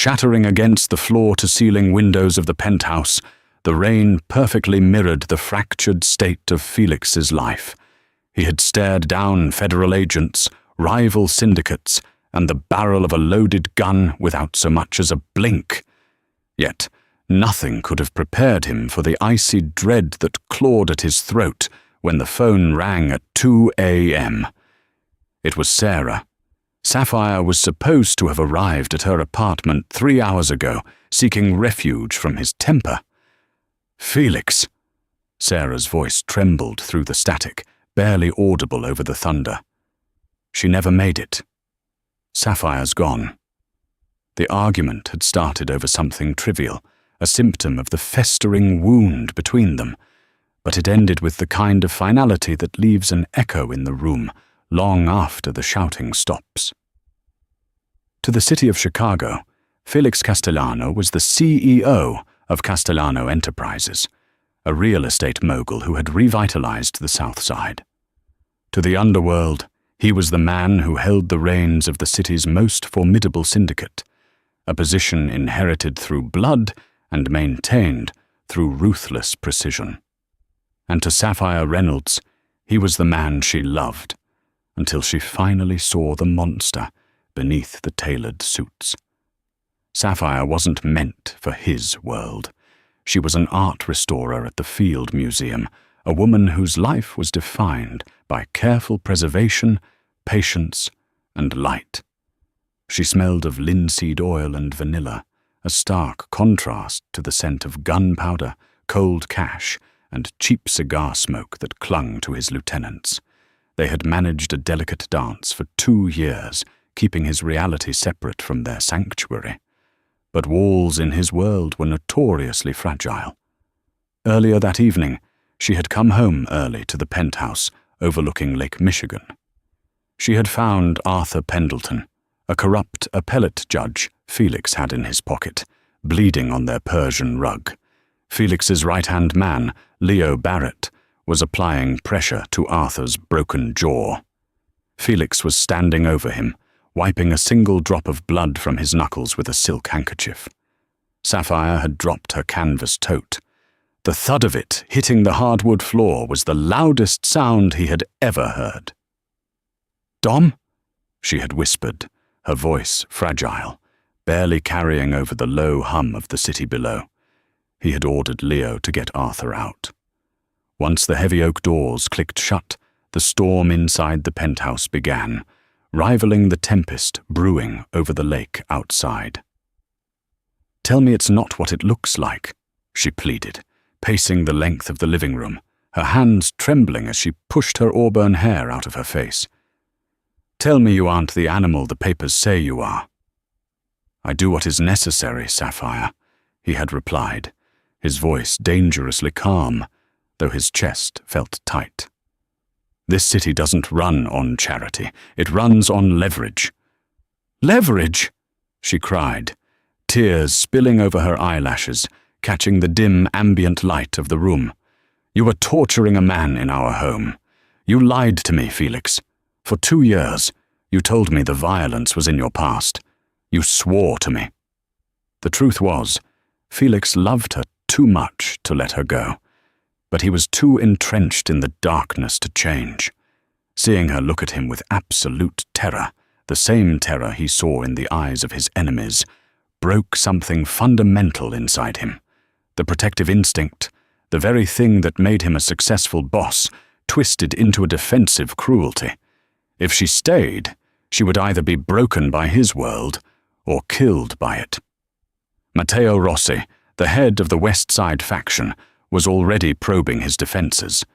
Shattering against the floor-to-ceiling windows of the penthouse, the rain perfectly mirrored the fractured state of Felix's life. He had stared down federal agents, rival syndicates, and the barrel of a loaded gun without so much as a blink. Yet nothing could have prepared him for the icy dread that clawed at his throat when the phone rang at 2 a.m. It was Sarah. Sapphire was supposed to have arrived at her apartment 3 hours ago, seeking refuge from his temper. "Felix!" Sarah's voice trembled through the static, barely audible over the thunder. She never made it. Sapphire's gone. The argument had started over something trivial, a symptom of the festering wound between them, but it ended with the kind of finality that leaves an echo in the room long after the shouting stops. To the city of Chicago, Felix Castellano was the CEO of Castellano Enterprises, a real estate mogul who had revitalized the South Side. To the underworld, he was the man who held the reins of the city's most formidable syndicate, a position inherited through blood and maintained through ruthless precision. And to Sapphire Reynolds, he was the man she loved, until she finally saw the monster beneath the tailored suits. Sapphire wasn't meant for his world. She was an art restorer at the Field Museum, a woman whose life was defined by careful preservation, patience, and light. She smelled of linseed oil and vanilla, a stark contrast to the scent of gunpowder, cold cash, and cheap cigar smoke that clung to his lieutenants. They had managed a delicate dance for 2 years, keeping his reality separate from their sanctuary. But walls in his world were notoriously fragile. Earlier that evening, she had come home early to the penthouse overlooking Lake Michigan. She had found Arthur Pendleton, a corrupt appellate judge Felix had in his pocket, bleeding on their Persian rug. Felix's right-hand man, Leo Barrett, was applying pressure to Arthur's broken jaw. Felix was standing over him, wiping a single drop of blood from his knuckles with a silk handkerchief. Sapphire had dropped her canvas tote. The thud of it hitting the hardwood floor was the loudest sound he had ever heard. "Dom?" she had whispered, her voice fragile, barely carrying over the low hum of the city below. He had ordered Leo to get Arthur out. Once the heavy oak doors clicked shut, the storm inside the penthouse began, rivaling the tempest brewing over the lake outside. "Tell me it's not what it looks like," she pleaded, pacing the length of the living room, her hands trembling as she pushed her auburn hair out of her face. "Tell me you aren't the animal the papers say you are." "I do what is necessary, Sapphire," he had replied, his voice dangerously calm, though his chest felt tight. "This city doesn't run on charity. It runs on leverage." "Leverage?" she cried, tears spilling over her eyelashes, catching the dim ambient light of the room. "You were torturing a man in our home. You lied to me, Felix. For 2 years, you told me the violence was in your past. You swore to me." The truth was, Felix loved her too much to let her go, but he was too entrenched in the darkness to change. Seeing her look at him with absolute terror, the same terror he saw in the eyes of his enemies, broke something fundamental inside him. The protective instinct, the very thing that made him a successful boss, twisted into a defensive cruelty. If she stayed, she would either be broken by his world or killed by it. Matteo Rossi, the head of the West Side faction, was already probing his defenses.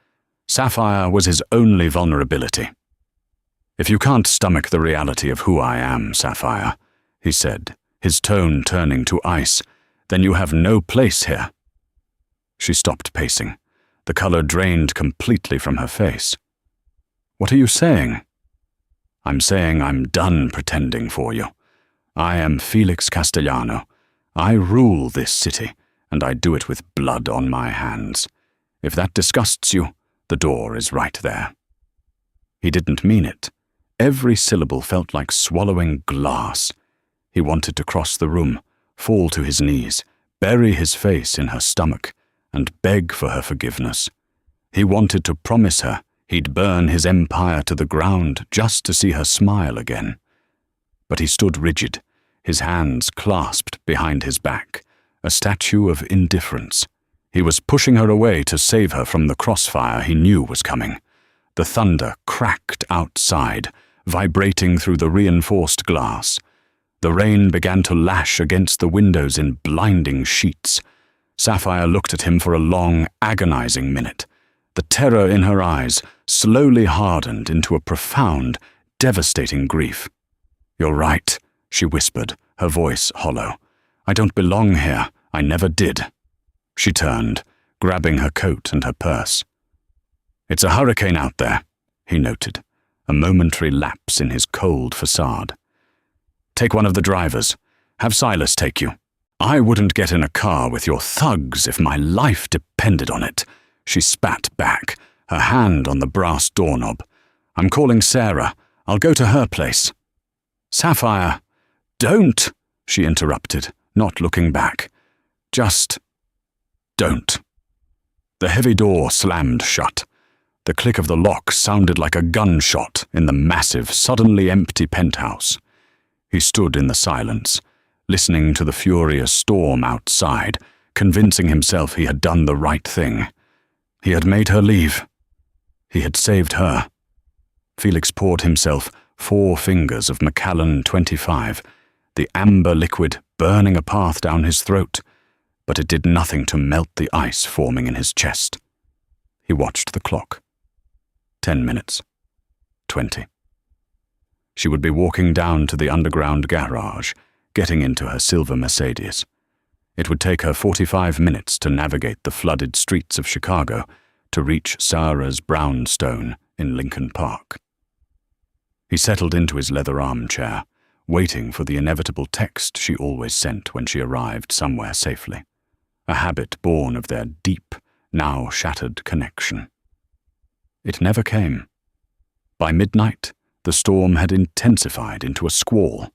Sapphire was his only vulnerability. "If you can't stomach the reality of who I am, Sapphire," he said, his tone turning to ice, "then you have no place here." She stopped pacing, the color drained completely from her face. "What are you saying?" "I'm saying I'm done pretending for you. I am Felix Castellano. I rule this city, and I do it with blood on my hands. If that disgusts you, the door is right there." He didn't mean it. Every syllable felt like swallowing glass. He wanted to cross the room, fall to his knees, bury his face in her stomach, and beg for her forgiveness. He wanted to promise her he'd burn his empire to the ground just to see her smile again. But he stood rigid, his hands clasped behind his back, a statue of indifference. He was pushing her away to save her from the crossfire he knew was coming. The thunder cracked outside, vibrating through the reinforced glass. The rain began to lash against the windows in blinding sheets. Sapphire looked at him for a long, agonizing minute. The terror in her eyes slowly hardened into a profound, devastating grief. "You're right," she whispered, her voice hollow. "I don't belong here. I never did." She turned, grabbing her coat and her purse. "It's a hurricane out there," he noted, a momentary lapse in his cold facade. "Take one of the drivers. Have Silas take you." "I wouldn't get in a car with your thugs if my life depended on it," she spat back, her hand on the brass doorknob. "I'm calling Sarah. I'll go to her place." "Sapphire." "Don't," she interrupted, not looking back. "Just don't." The heavy door slammed shut. The click of the lock sounded like a gunshot in the massive, suddenly empty penthouse. He stood in the silence, listening to the furious storm outside, convincing himself he had done the right thing. He had made her leave. He had saved her. Felix poured himself 4 fingers of Macallan 25, the amber liquid burning a path down his throat, but it did nothing to melt the ice forming in his chest. He watched the clock. 10 minutes. 20. She would be walking down to the underground garage, getting into her silver Mercedes. It would take her 45 minutes to navigate the flooded streets of Chicago to reach Sarah's brownstone in Lincoln Park. He settled into his leather armchair, waiting for the inevitable text she always sent when she arrived somewhere safely, a habit born of their deep, now shattered connection. It never came. By midnight, the storm had intensified into a squall.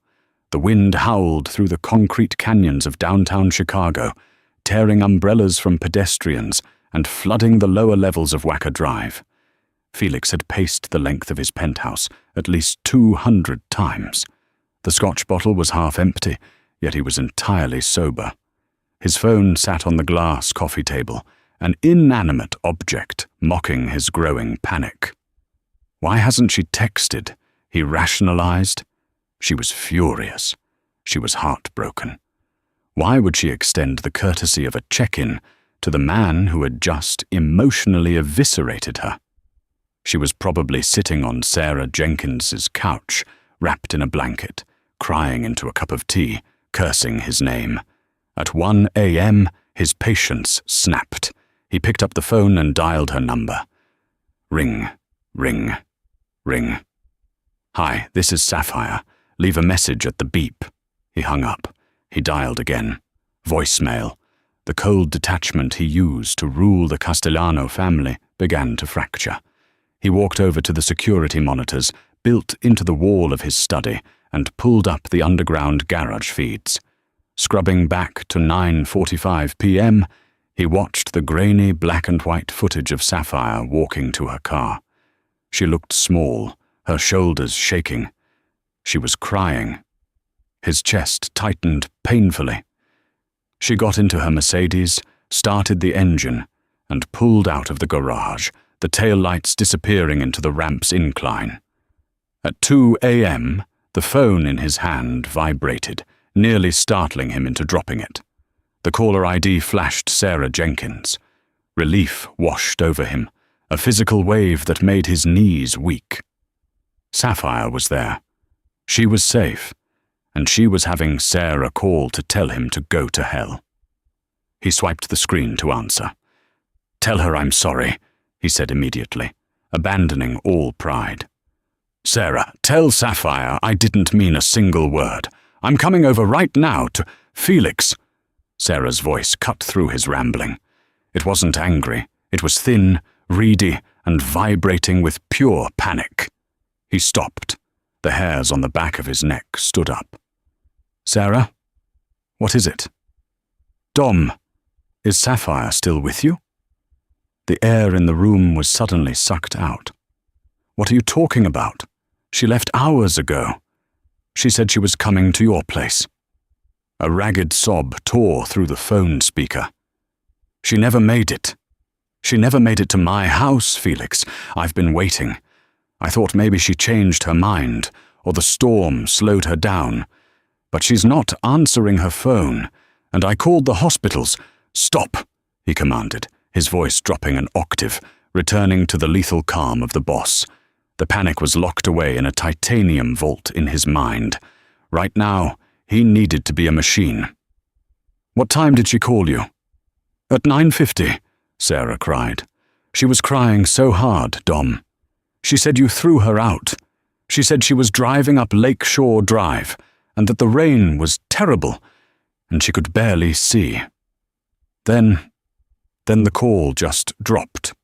The wind howled through the concrete canyons of downtown Chicago, tearing umbrellas from pedestrians and flooding the lower levels of Wacker Drive. Felix had paced the length of his penthouse at least 200 times. The scotch bottle was half empty, yet he was entirely sober. His phone sat on the glass coffee table, an inanimate object mocking his growing panic. Why hasn't she texted? He rationalized. She was furious. She was heartbroken. Why would she extend the courtesy of a check-in to the man who had just emotionally eviscerated her? She was probably sitting on Sarah Jenkins's couch, wrapped in a blanket, crying into a cup of tea, cursing his name. At 1 a.m., his patience snapped. He picked up the phone and dialed her number. Ring, ring, ring. "Hi, this is Sapphire. Leave a message at the beep." He hung up. He dialed again. Voicemail. The cold detachment he used to rule the Castellano family began to fracture. He walked over to the security monitors built into the wall of his study and pulled up the underground garage feeds. Scrubbing back to 9:45 p.m., he watched the grainy black and white footage of Sapphire walking to her car. She looked small, her shoulders shaking. She was crying. His chest tightened painfully. She got into her Mercedes, started the engine, and pulled out of the garage, the taillights disappearing into the ramp's incline. At 2 a.m., the phone in his hand vibrated, nearly startling him into dropping it. The caller ID flashed Sarah Jenkins. Relief washed over him, a physical wave that made his knees weak. Sapphire was there. She was safe, and she was having Sarah call to tell him to go to hell. He swiped the screen to answer. "Tell her I'm sorry," he said immediately, abandoning all pride. "Sarah, tell Sapphire I didn't mean a single word. I'm coming over right now to—" "Felix!" Sarah's voice cut through his rambling. It wasn't angry. It was thin, reedy, and vibrating with pure panic. He stopped. The hairs on the back of his neck stood up. "Sarah?" What is it? Dom, is Sapphire still with you? The air in the room was suddenly sucked out. What are you talking about? She left hours ago. She said she was coming to your place. A ragged sob tore through the phone speaker. She never made it. She never made it to my house, Felix. I've been waiting. I thought maybe she changed her mind, or the storm slowed her down. But she's not answering her phone, and I called the hospitals. Stop, he commanded, his voice dropping an octave, returning to the lethal calm of the boss. The panic was locked away in a titanium vault in his mind. Right now, he needed to be a machine. What time did she call you? At 9:50, Sarah cried. She was crying so hard, Dom. She said you threw her out. She said she was driving up Lakeshore Drive, and that the rain was terrible, and she could barely see. Then the call just dropped.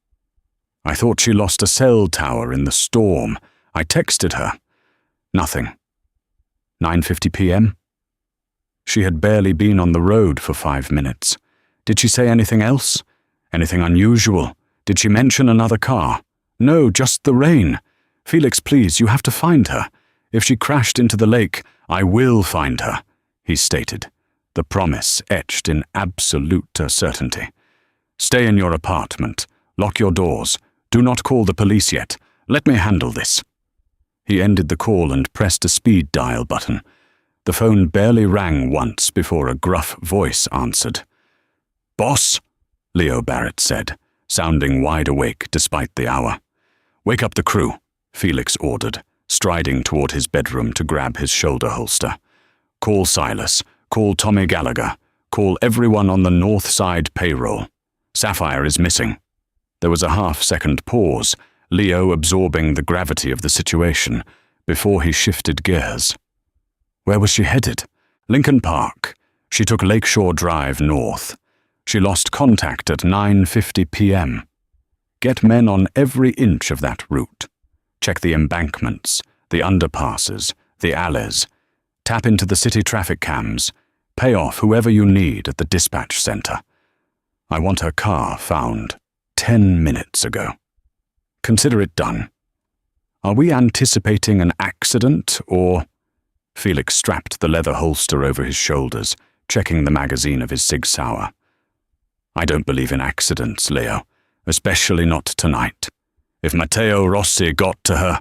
I thought she lost a cell tower in the storm. I texted her. Nothing. 9:50 p.m.? She had barely been on the road for 5 minutes. Did she say anything else? Anything unusual? Did she mention another car? No, just the rain. Felix, please, you have to find her. If she crashed into the lake, I will find her, he stated, the promise etched in absolute certainty. Stay in your apartment. Lock your doors. Do not call the police yet. Let me handle this. He ended the call and pressed a speed dial button. The phone barely rang once before a gruff voice answered. Boss, Leo Barrett said, sounding wide awake despite the hour. Wake up the crew, Felix ordered, striding toward his bedroom to grab his shoulder holster. Call Silas. Call Tommy Gallagher. Call everyone on the North Side payroll. Sapphire is missing. There was a half-second pause, Leo absorbing the gravity of the situation, before he shifted gears. Where was she headed? Lincoln Park. She took Lakeshore Drive north. She lost contact at 9:50 p.m. Get men on every inch of that route. Check the embankments, the underpasses, the alleys. Tap into the city traffic cams. Pay off whoever you need at the dispatch center. I want her car found 10 minutes ago. Consider it done. Are we anticipating an accident, or... Felix strapped the leather holster over his shoulders, checking the magazine of his Sig Sauer. I don't believe in accidents, Leo, especially not tonight. If Matteo Rossi got to her...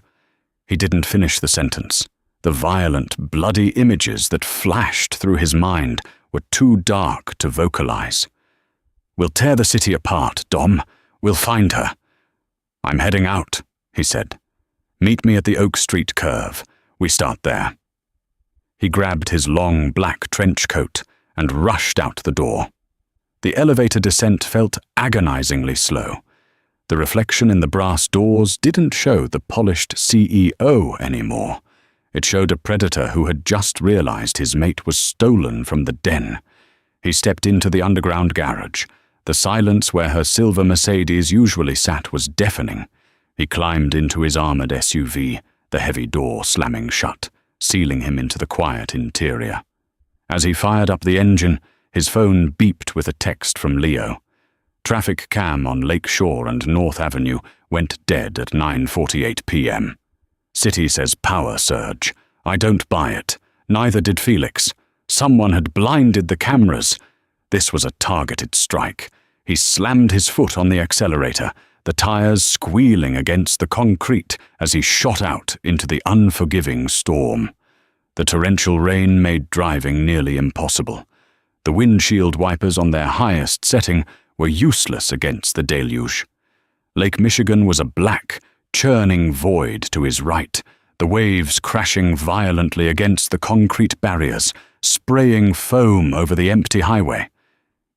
He didn't finish the sentence. The violent, bloody images that flashed through his mind were too dark to vocalize. We'll tear the city apart, Dom. We'll find her. I'm heading out, he said. Meet me at the Oak Street curve. We start there. He grabbed his long black trench coat and rushed out the door. The elevator descent felt agonizingly slow. The reflection in the brass doors didn't show the polished CEO anymore. It showed a predator who had just realized his mate was stolen from the den. He stepped into the underground garage. The silence where her silver Mercedes usually sat was deafening. He climbed into his armored SUV, the heavy door slamming shut, sealing him into the quiet interior. As he fired up the engine, his phone beeped with a text from Leo. Traffic cam on Lake Shore and North Avenue went dead at 9:48 p.m. City says power surge. I don't buy it. Neither did Felix. Someone had blinded the cameras. This was a targeted strike. He slammed his foot on the accelerator, the tires squealing against the concrete as he shot out into the unforgiving storm. The torrential rain made driving nearly impossible. The windshield wipers on their highest setting were useless against the deluge. Lake Michigan was a black, churning void to his right, the waves crashing violently against the concrete barriers, spraying foam over the empty highway.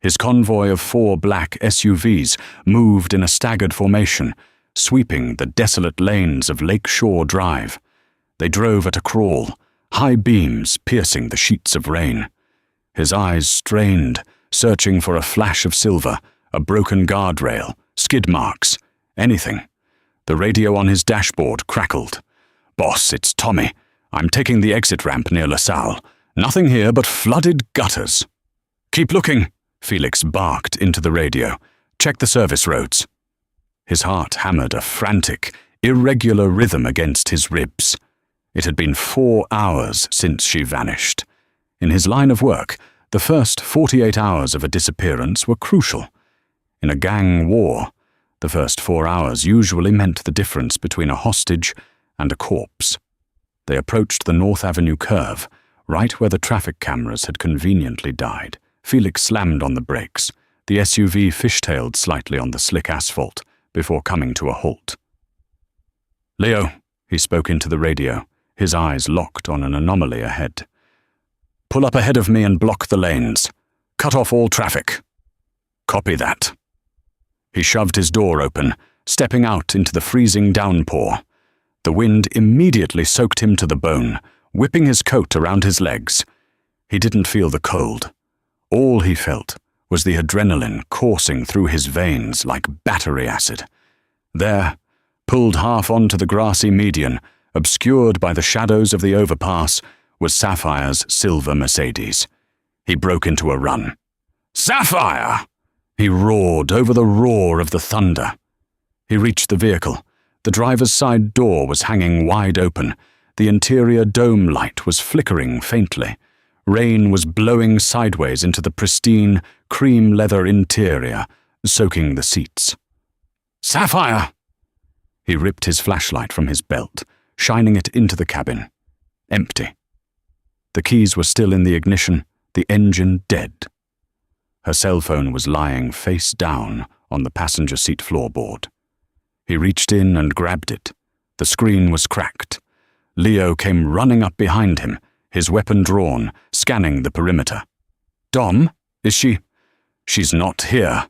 His convoy of 4 black SUVs moved in a staggered formation, sweeping the desolate lanes of Lake Shore Drive. They drove at a crawl, high beams piercing the sheets of rain. His eyes strained, searching for a flash of silver, a broken guardrail, skid marks, anything. The radio on his dashboard crackled. "Boss, it's Tommy. I'm taking the exit ramp near LaSalle. Nothing here but flooded gutters. Keep looking, Felix barked into the radio. Check the service roads. His heart hammered a frantic, irregular rhythm against his ribs. It had been 4 hours since she vanished. In his line of work, the first 48 hours of a disappearance were crucial. In a gang war, the first 4 hours usually meant the difference between a hostage and a corpse. They approached the North Avenue curve, right where the traffic cameras had conveniently died. Felix slammed on the brakes. The SUV fishtailed slightly on the slick asphalt before coming to a halt. "Leo," he spoke into the radio, his eyes locked on an anomaly ahead. "Pull up ahead of me and block the lanes. Cut off all traffic." "Copy that." He shoved his door open, stepping out into the freezing downpour. The wind immediately soaked him to the bone, whipping his coat around his legs. He didn't feel the cold. All he felt was the adrenaline coursing through his veins like battery acid. There, pulled half onto the grassy median, obscured by the shadows of the overpass, was Sapphire's silver Mercedes. He broke into a run. "Sapphire!" He roared over the roar of the thunder. He reached the vehicle. The driver's side door was hanging wide open. The interior dome light was flickering faintly. Rain was blowing sideways into the pristine, cream leather interior, soaking the seats. "Sapphire!" He ripped his flashlight from his belt, shining it into the cabin. Empty. The keys were still in the ignition, the engine dead. Her cell phone was lying face down on the passenger seat floorboard. He reached in and grabbed it. The screen was cracked. Leo came running up behind him, his weapon drawn, scanning the perimeter. "Dom? Is she—" "She's not here,"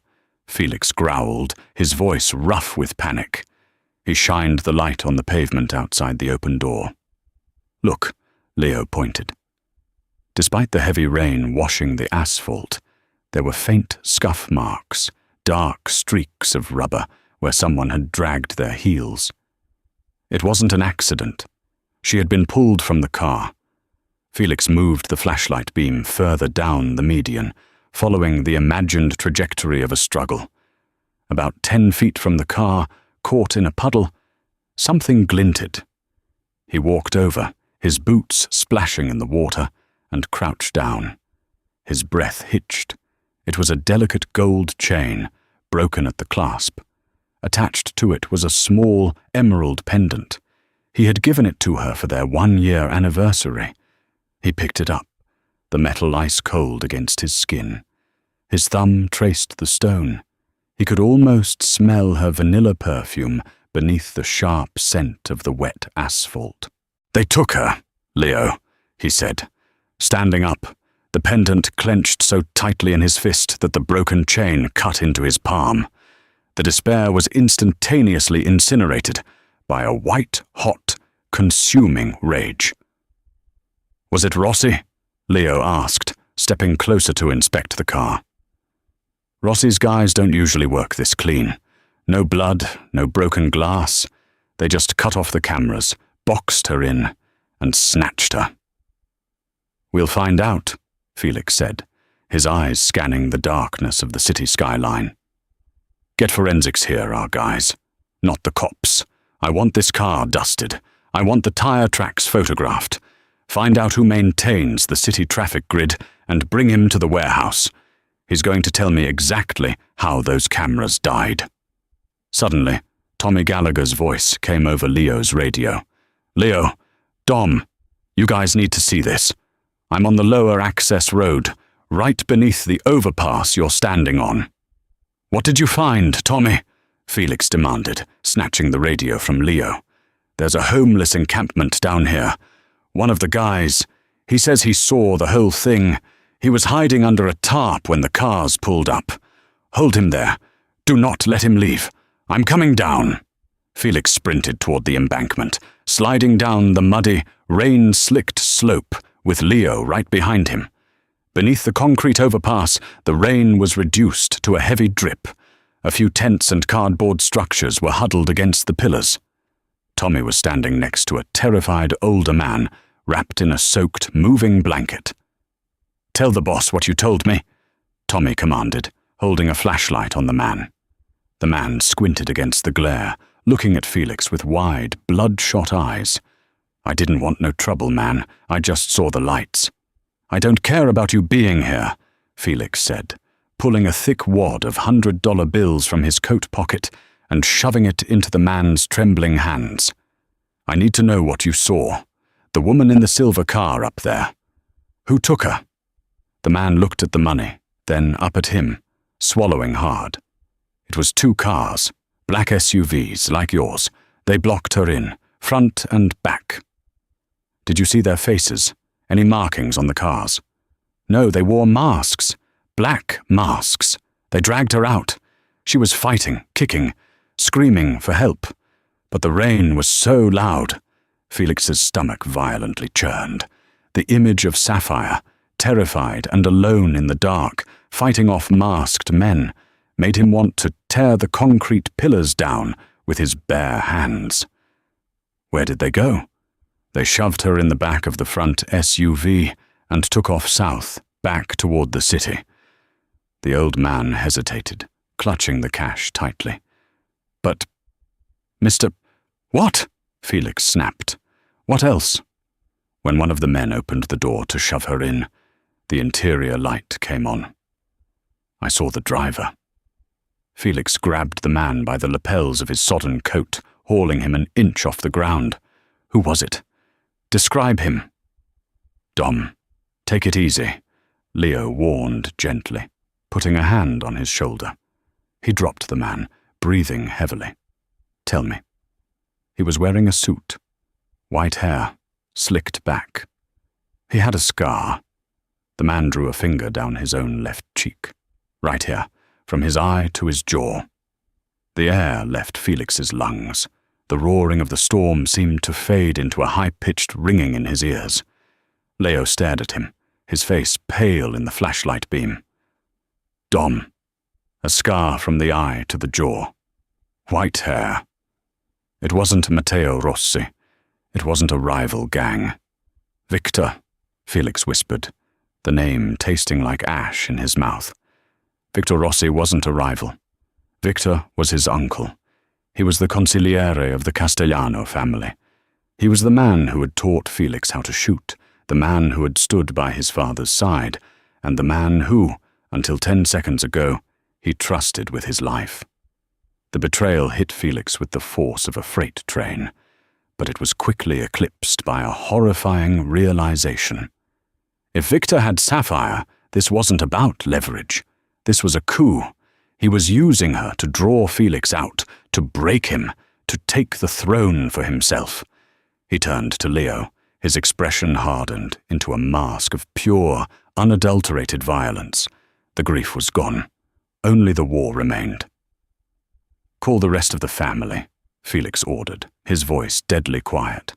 Felix growled, his voice rough with panic. He shined the light on the pavement outside the open door. "Look," Leo pointed. Despite the heavy rain washing the asphalt, there were faint scuff marks, dark streaks of rubber where someone had dragged their heels. It wasn't an accident. She had been pulled from the car. Felix moved the flashlight beam further down the median, following the imagined trajectory of a struggle. About 10 feet from the car, caught in a puddle, something glinted. He walked over, his boots splashing in the water, and crouched down. His breath hitched. It was a delicate gold chain, broken at the clasp. Attached to it was a small emerald pendant. He had given it to her for their 1-year anniversary. He picked it up, the metal ice cold against his skin. His thumb traced the stone. He could almost smell her vanilla perfume beneath the sharp scent of the wet asphalt. "They took her, Leo," he said. Standing up, the pendant clenched so tightly in his fist that the broken chain cut into his palm. The despair was instantaneously incinerated by a white-hot, consuming rage. "Was it Rossi?" Leo asked, stepping closer to inspect the car. "Rossi's guys don't usually work this clean. No blood, no broken glass. They just cut off the cameras, boxed her in, and snatched her." "We'll find out," Felix said, his eyes scanning the darkness of the city skyline. "Get forensics here, our guys. Not the cops. I want this car dusted. I want the tire tracks photographed. Find out who maintains the city traffic grid and bring him to the warehouse. He's going to tell me exactly how those cameras died." Suddenly, Tommy Gallagher's voice came over Leo's radio. "Leo, Dom, you guys need to see this. I'm on the lower access road, right beneath the overpass you're standing on." "What did you find, Tommy?" Felix demanded, snatching the radio from Leo. "There's a homeless encampment down here. One of the guys, he says he saw the whole thing. He was hiding under a tarp when the cars pulled up. Hold him there. Do not let him leave. I'm coming down." Felix sprinted toward the embankment, sliding down the muddy, rain-slicked slope with Leo right behind him. Beneath the concrete overpass, the rain was reduced to a heavy drip. A few tents and cardboard structures were huddled against the pillars. Tommy was standing next to a terrified older man wrapped in a soaked, moving blanket. "Tell the boss what you told me," Tommy commanded, holding a flashlight on the man. The man squinted against the glare, looking at Felix with wide, bloodshot eyes. "I didn't want no trouble, man. I just saw the lights." "I don't care about you being here," Felix said, pulling a thick wad of $100 bills from his coat pocket and shoving it into the man's trembling hands. "I need to know what you saw. The woman in the silver car up there. Who took her?" The man looked at the money, then up at him, swallowing hard. "It was 2 cars, black SUVs like yours. They blocked her in, front and back." "Did you see their faces? Any markings on the cars?" "No, they wore masks. Black masks. They dragged her out. She was fighting, kicking, screaming for help. But the rain was so loud." Felix's stomach violently churned. The image of Sapphire, terrified and alone in the dark, fighting off masked men, made him want to tear the concrete pillars down with his bare hands. Where did they go? They shoved her in the back of the front SUV and took off south, back toward the city. The old man hesitated, clutching the cash tightly. "But, Mr. What?" Felix snapped. "What else?" When one of the men opened the door to shove her in, the interior light came on. "I saw the driver." Felix grabbed the man by the lapels of his sodden coat, hauling him an inch off the ground. "Who was it? Describe him." "Dom, take it easy," Leo warned gently, putting a hand on his shoulder. He dropped the man, breathing heavily. "Tell me." He was wearing a suit. White hair, slicked back. He had a scar. The man drew a finger down his own left cheek. Right here, from his eye to his jaw. The air left Felix's lungs. The roaring of the storm seemed to fade into a high-pitched ringing in his ears. Leo stared at him, his face pale in the flashlight beam. "Dom." A scar from the eye to the jaw. White hair. It wasn't Matteo Rossi. It wasn't a rival gang. "Victor," Felix whispered, the name tasting like ash in his mouth. Victor Rossi wasn't a rival. Victor was his uncle. He was the consigliere of the Castellano family. He was the man who had taught Felix how to shoot, the man who had stood by his father's side, and the man who, until 10 seconds ago, he trusted with his life. The betrayal hit Felix with the force of a freight train, but it was quickly eclipsed by a horrifying realization. If Victor had Sapphire, this wasn't about leverage. This was a coup. He was using her to draw Felix out, to break him, to take the throne for himself. He turned to Leo, his expression hardened into a mask of pure, unadulterated violence. The grief was gone. Only the war remained. "Call the rest of the family," Felix ordered, his voice deadly quiet.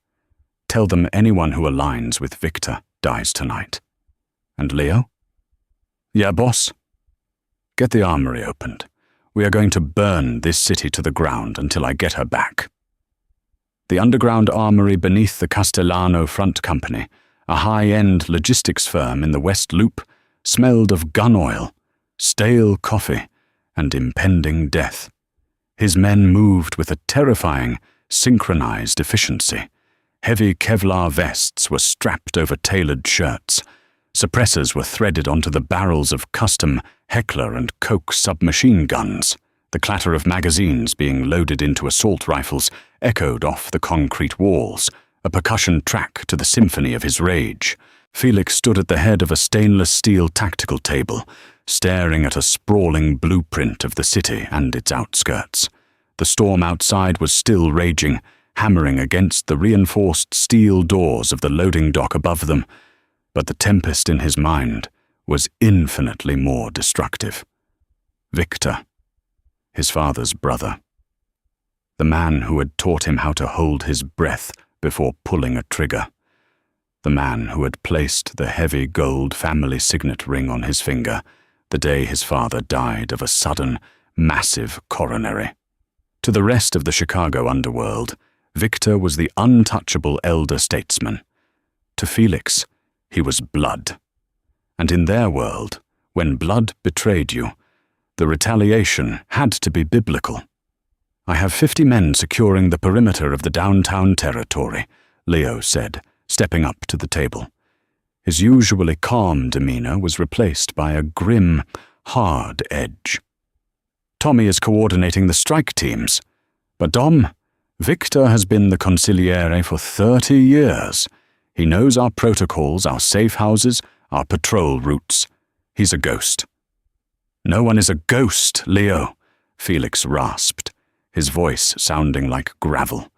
"Tell them anyone who aligns with Victor dies tonight." "And Leo?" "Yeah, boss?" "Get the armory opened. We are going to burn this city to the ground until I get her back." The underground armory beneath the Castellano Front Company, a high-end logistics firm in the West Loop, smelled of gun oil, stale coffee, and impending death. His men moved with a terrifying, synchronized efficiency. Heavy Kevlar vests were strapped over tailored shirts. Suppressors were threaded onto the barrels of custom Heckler and Koch submachine guns. The clatter of magazines being loaded into assault rifles echoed off the concrete walls, a percussion track to the symphony of his rage. Felix stood at the head of a stainless steel tactical table, staring at a sprawling blueprint of the city and its outskirts. The storm outside was still raging, hammering against the reinforced steel doors of the loading dock above them, but the tempest in his mind was infinitely more destructive. Victor, his father's brother. The man who had taught him how to hold his breath before pulling a trigger. The man who had placed the heavy gold family signet ring on his finger the day his father died of a sudden, massive coronary. To the rest of the Chicago underworld, Victor was the untouchable elder statesman. To Felix, he was blood. And in their world, when blood betrayed you, the retaliation had to be biblical. "I have 50 men securing the perimeter of the downtown territory," Leo said, stepping up to the table. His usually calm demeanor was replaced by a grim, hard edge. "Tommy is coordinating the strike teams. But Dom, Victor has been the consigliere for 30 years. He knows our protocols, our safe houses, our patrol routes. He's a ghost." "No one is a ghost, Leo," Felix rasped, his voice sounding like gravel.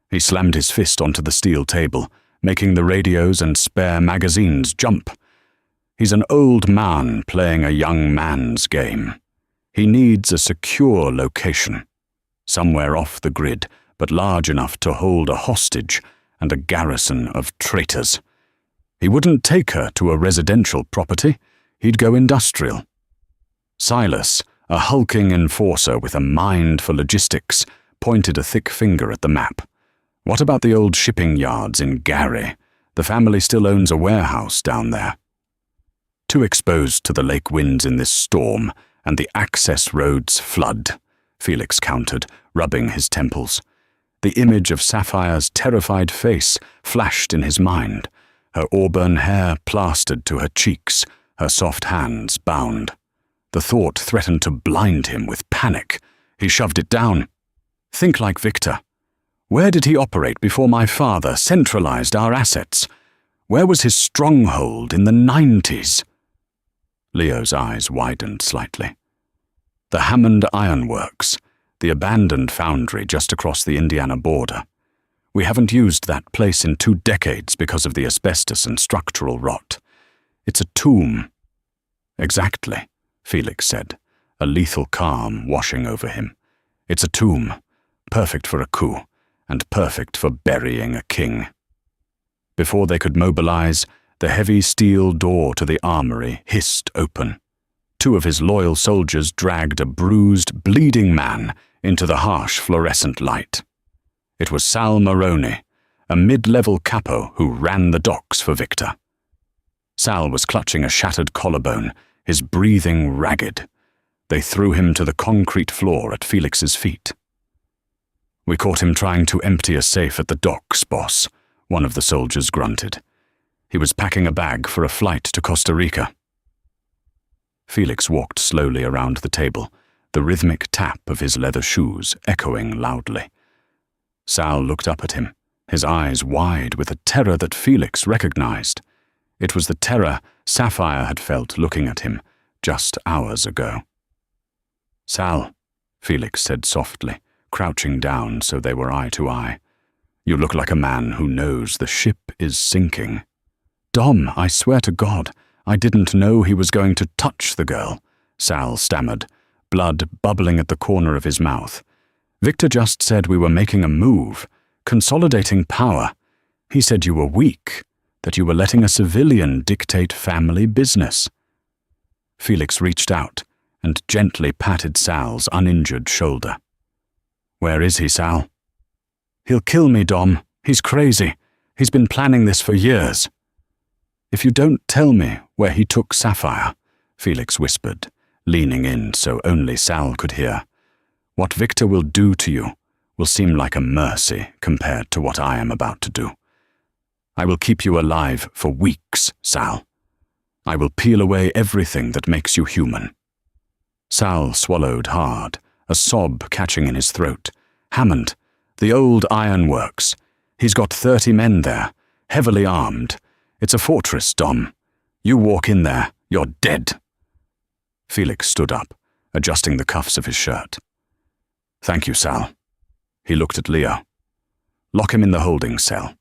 He slammed his fist onto the steel table, making the radios and spare magazines jump. "He's an old man playing a young man's game. He needs a secure location, somewhere off the grid, but large enough to hold a hostage and a garrison of traitors. He wouldn't take her to a residential property, he'd go industrial." Silas, a hulking enforcer with a mind for logistics, pointed a thick finger at the map. "What about the old shipping yards in Gary? The family still owns a warehouse down there." "Too exposed to the lake winds in this storm, and the access roads flood," Felix countered, rubbing his temples. The image of Sapphire's terrified face flashed in his mind, her auburn hair plastered to her cheeks, her soft hands bound. The thought threatened to blind him with panic. He shoved it down. "Think like Victor. Where did he operate before my father centralized our assets? Where was his stronghold in the 90s? Leo's eyes widened slightly. "The Hammond Iron Works, the abandoned foundry just across the Indiana border. We haven't used that place in 2 decades because of the asbestos and structural rot. It's a tomb." "Exactly," Felix said, a lethal calm washing over him. "It's a tomb, perfect for a coup, and perfect for burying a king." Before they could mobilize, the heavy steel door to the armory hissed open. 2 of his loyal soldiers dragged a bruised, bleeding man into the harsh fluorescent light. It was Sal Maroney, a mid-level capo who ran the docks for Victor. Sal was clutching a shattered collarbone, his breathing ragged. They threw him to the concrete floor at Felix's feet. "We caught him trying to empty a safe at the docks, boss," one of the soldiers grunted. "He was packing a bag for a flight to Costa Rica." Felix walked slowly around the table, the rhythmic tap of his leather shoes echoing loudly. Sal looked up at him, his eyes wide with a terror that Felix recognized. It was the terror Sapphire had felt looking at him just hours ago. "Sal," Felix said softly, crouching down so they were eye to eye. "You look like a man who knows the ship is sinking." "Dom, I swear to God, I didn't know he was going to touch the girl," Sal stammered, blood bubbling at the corner of his mouth. "Victor just said we were making a move, consolidating power. He said you were weak, that you were letting a civilian dictate family business." Felix reached out and gently patted Sal's uninjured shoulder. "Where is he, Sal?" "He'll kill me, Dom. He's crazy. He's been planning this for years." "If you don't tell me where he took Sapphire," Felix whispered, leaning in so only Sal could hear, "what Victor will do to you will seem like a mercy compared to what I am about to do. I will keep you alive for weeks, Sal. I will peel away everything that makes you human." Sal swallowed hard, a sob catching in his throat. "Hammond, the old ironworks. He's got 30 men there, heavily armed. It's a fortress, Dom. You walk in there, you're dead." Felix stood up, adjusting the cuffs of his shirt. "Thank you, Sal." He looked at Leo. "Lock him in the holding cell.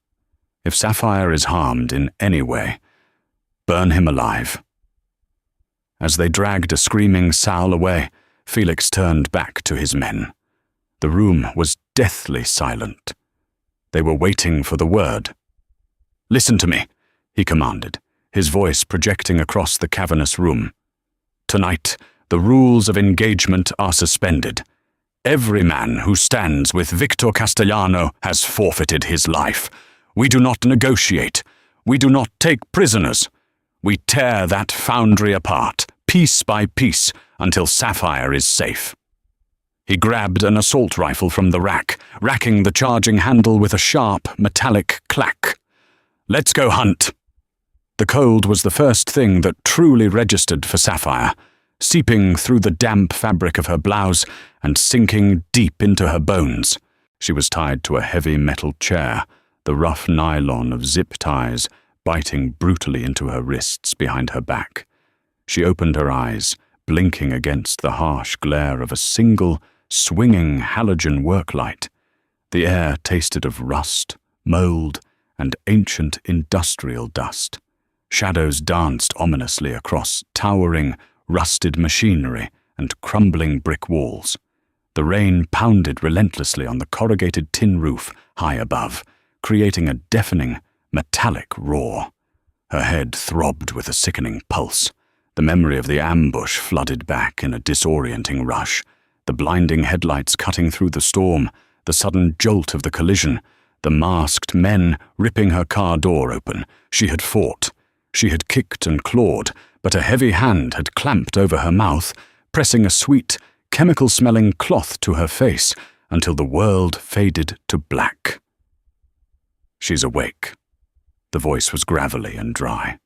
If Sapphire is harmed in any way, burn him alive." As they dragged a screaming Sal away, Felix turned back to his men. The room was deathly silent. They were waiting for the word. "Listen to me," he commanded, his voice projecting across the cavernous room. "Tonight, the rules of engagement are suspended. Every man who stands with Victor Castellano has forfeited his life. We do not negotiate. We do not take prisoners. We tear that foundry apart, piece by piece, until Sapphire is safe." He grabbed an assault rifle from the rack, racking the charging handle with a sharp, metallic clack. "Let's go hunt." The cold was the first thing that truly registered for Sapphire, seeping through the damp fabric of her blouse and sinking deep into her bones. She was tied to a heavy metal chair, the rough nylon of zip ties biting brutally into her wrists behind her back. She opened her eyes, blinking against the harsh glare of a single, swinging halogen work light. The air tasted of rust, mold, and ancient industrial dust. Shadows danced ominously across towering, rusted machinery and crumbling brick walls. The rain pounded relentlessly on the corrugated tin roof high above, creating a deafening, metallic roar. Her head throbbed with a sickening pulse. The memory of the ambush flooded back in a disorienting rush. The blinding headlights cutting through the storm, the sudden jolt of the collision, the masked men ripping her car door open. She had fought. She had kicked and clawed, but a heavy hand had clamped over her mouth, pressing a sweet, chemical-smelling cloth to her face until the world faded to black. "She's awake." The voice was gravelly and dry.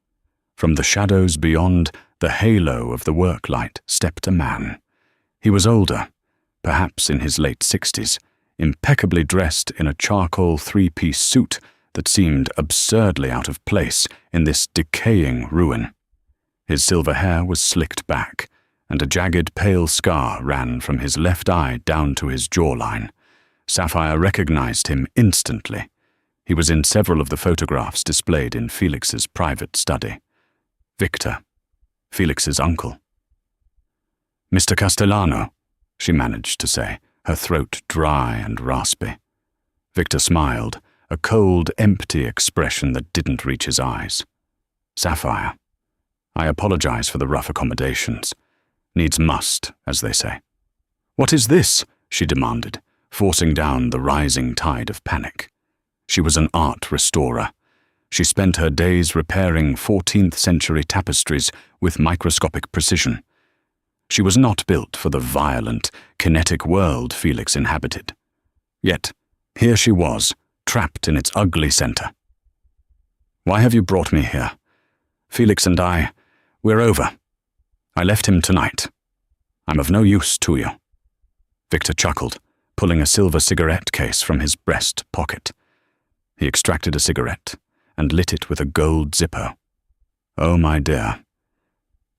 From the shadows beyond the halo of the work light stepped a man. He was older, perhaps in his late 60s, impeccably dressed in a charcoal three-piece suit that seemed absurdly out of place in this decaying ruin. His silver hair was slicked back, and a jagged pale scar ran from his left eye down to his jawline. Sapphire recognized him instantly. He was in several of the photographs displayed in Felix's private study. Victor, Felix's uncle. "Mr. Castellano," she managed to say, her throat dry and raspy. Victor smiled, a cold, empty expression that didn't reach his eyes. "Sapphire, I apologize for the rough accommodations. Needs must, as they say." "What is this?" she demanded, forcing down the rising tide of panic. She was an art restorer. She spent her days repairing 14th century tapestries with microscopic precision. She was not built for the violent, kinetic world Felix inhabited. Yet, here she was, trapped in its ugly center. "Why have you brought me here? Felix and we're over. I left him tonight. I'm of no use to you." Victor chuckled, pulling a silver cigarette case from his breast pocket. He extracted a cigarette and lit it with a gold Zippo. "Oh, my dear,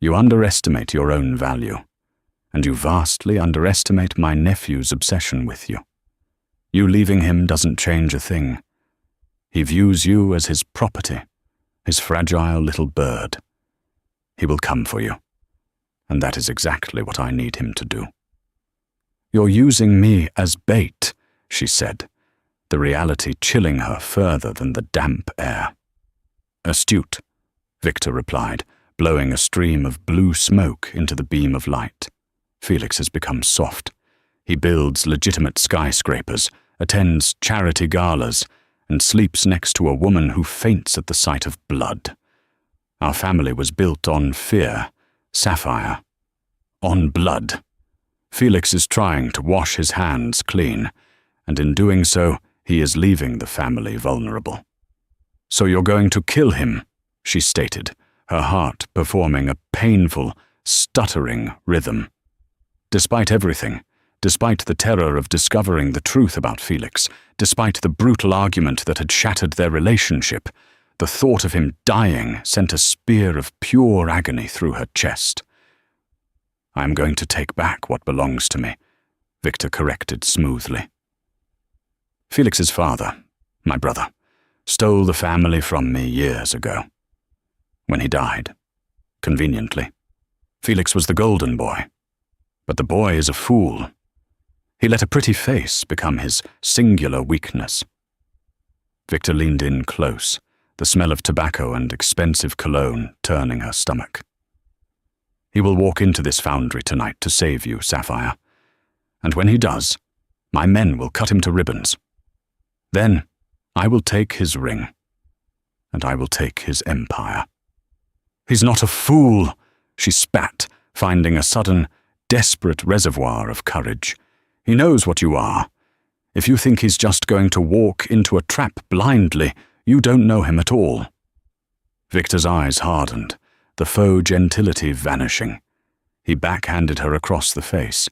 you underestimate your own value, and you vastly underestimate my nephew's obsession with you. You leaving him doesn't change a thing. He views you as his property, his fragile little bird. He will come for you, and that is exactly what I need him to do." "You're using me as bait," she said, the reality chilling her further than the damp air. "Astute," Victor replied, blowing a stream of blue smoke into the beam of light. "Felix has become soft. He builds legitimate skyscrapers, attends charity galas, and sleeps next to a woman who faints at the sight of blood. Our family was built on fear, Sapphire, on blood. Felix is trying to wash his hands clean, and in doing so, he is leaving the family vulnerable." "So you're going to kill him," she stated, her heart performing a painful, stuttering rhythm. Despite everything, despite the terror of discovering the truth about Felix, despite the brutal argument that had shattered their relationship, the thought of him dying sent a spear of pure agony through her chest. "I am going to take back what belongs to me," Victor corrected smoothly. "Felix's father, my brother, stole the family from me years ago. When he died, conveniently. Felix was the golden boy, but the boy is a fool. He let a pretty face become his singular weakness." Victor leaned in close, the smell of tobacco and expensive cologne turning her stomach. "He will walk into this foundry tonight to save you, Sapphire. And when he does, my men will cut him to ribbons. Then I will take his ring. and I will take his empire." "He's not a fool," she spat, finding a sudden, desperate reservoir of courage. "He knows what you are. If you think he's just going to walk into a trap blindly, you don't know him at all." Victor's eyes hardened, the faux gentility vanishing. He backhanded her across the face.